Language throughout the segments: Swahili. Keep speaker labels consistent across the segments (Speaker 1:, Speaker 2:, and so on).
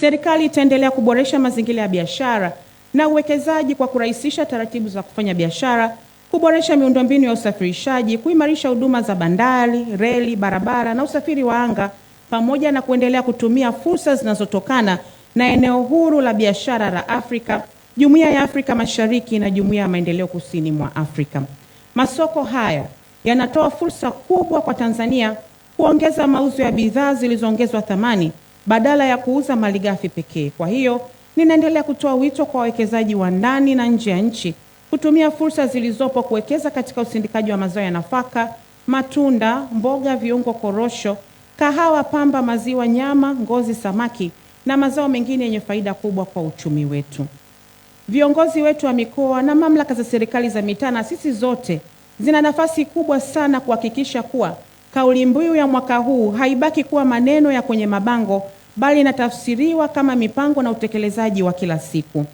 Speaker 1: Serikali itaendelea kuboresha mazingira ya biashara na uwekezaji kwa kurahisisha taratibu za kufanya biashara, kuboresha miundombinu ya usafirishaji, kuimarisha huduma za bandari, reli, barabara na usafiri wa anga, pamoja na kuendelea kutumia fursa zinazotokana na eneo huru la biashara la Afrika, Jumuiya ya Afrika Mashariki na Jumuiya ya Maendeleo Kusini mwa Afrika. Masoko haya yanatoa fursa kubwa kwa Tanzania kuongeza mauzo ya bidhaa zilizoongezwa thamani badala ya kuuza malighafi pekee. Kwa hiyo, ninaendelea kutoa wito kwa wawekezaji wa ndani na nje ya nchi kutumia fursa zilizopo kuwekeza katika usindikaji wa mazao ya nafaka, matunda, mboga, viungo, korosho, kahawa, pamba, maziwa, nyama, ngozi, samaki na mazao mengine yenye faida kubwa kwa uchumi wetu. Viongozi wetu wa mikoa na mamlaka za serikali za mitaa na sisi zote zina nafasi kubwa sana kuhakikisha kuwa kauli mbiu ya mwaka huu haibaki kuwa maneno ya kwenye mabango, bali inatafsiriwa kama mipango na utekelezaji wa kila siku.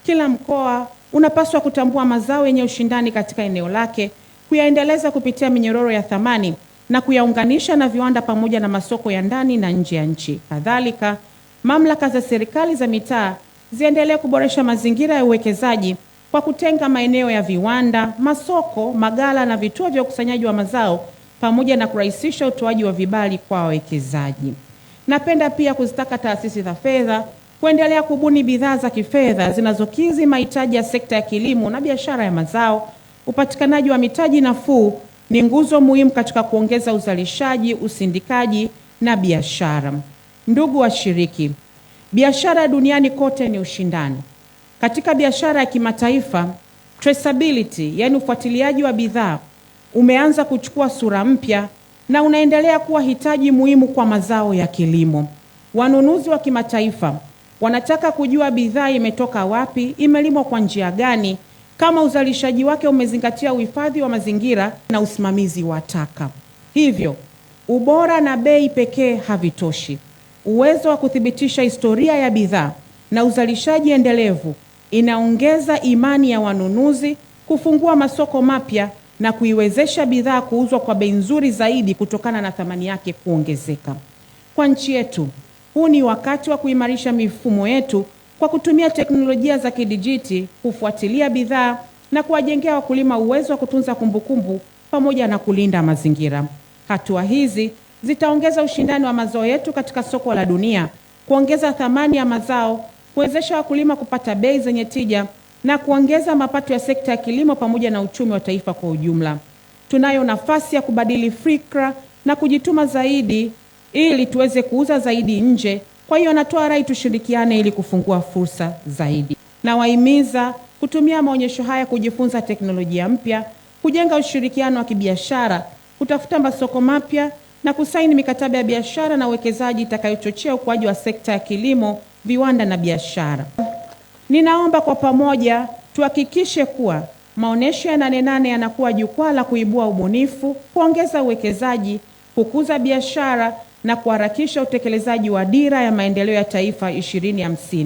Speaker 1: Kila mkoa unapaswa kutambua mazao yenye ushindani katika eneo lake, kuyaendeleza kupitia minyororo ya thamani na kuyaunganisha na viwanda pamoja na masoko ya ndani na nje ya nchi. Kadhalika, mamlaka za serikali za mitaa ziendelee kuboresha mazingira ya uwekezaji kwa kutenga maeneo ya viwanda, masoko, maghala na vituo vya ukusanyaji wa mazao pamoja na kurahisisha utoaji wa vibali kwa wawekezaji. Napenda pia kuzitaka taasisi za fedha kuendelea kubuni bidhaa za kifedha zinazokidhi mahitaji ya sekta ya kilimo na biashara ya mazao. Upatikanaji wa mitaji nafuu ni nguzo muhimu katika kuongeza uzalishaji, usindikaji na biashara. Ndugu washiriki, biashara duniani kote ni ushindani. Katika biashara ya kimataifa, traceability, yani ufuatiliaji wa bidhaa, umeanza kuchukua sura mpya na unaendelea kuwa hitaji muhimu kwa mazao ya kilimo. Wanunuzi wa kimataifa wanataka kujua bidhaa imetoka wapi, imelimwa kwa njia gani, kama uzalishaji wake umezingatia uhifadhi wa mazingira na usimamizi wa taka. Hivyo, ubora na bei pekee havitoshi. Uwezo wa kuthibitisha historia ya bidhaa na uzalishaji endelevu inaongeza imani ya wanunuzi, kufungua masoko mapya na kuiwezesha bidhaa kuuzwa kwa bei nzuri zaidi kutokana na thamani yake kuongezeka. Kwa nchi yetu, huu ni wakati wa kuimarisha mifumo yetu kwa kutumia teknolojia za kidijiti, kufuatilia bidhaa na kuwajengea wakulima uwezo wa kutunza kumbukumbu pamoja na kulinda mazingira. Hatua hizi zitaongeza ushindani wa mazao yetu katika soko la dunia, kuongeza thamani ya mazao, kuwezesha wakulima kupata bei zenye tija na kuongeza mapato ya sekta ya kilimo pamoja na uchumi wa taifa kwa ujumla. Tunayo nafasi ya kubadili fikra na kujituma zaidi ili tuweze kuuza zaidi nje. Kwa hiyo natoa rai tushirikiane ili kufungua fursa zaidi. Nawahimiza kutumia maonyesho haya kujifunza teknolojia mpya, kujenga ushirikiano wa kibiashara, kutafuta masoko mapya na kusaini mikataba ya biashara na uwekezaji itakayochochea ukuaji wa sekta ya kilimo, viwanda na biashara. Ninaomba kwa pamoja tuhakikishe kuwa maonesho ya Nane Nane yanakuwa jukwaa la kuibua ubunifu, kuongeza uwekezaji, kukuza biashara na kuharakisha utekelezaji wa Dira ya Maendeleo ya Taifa 2050.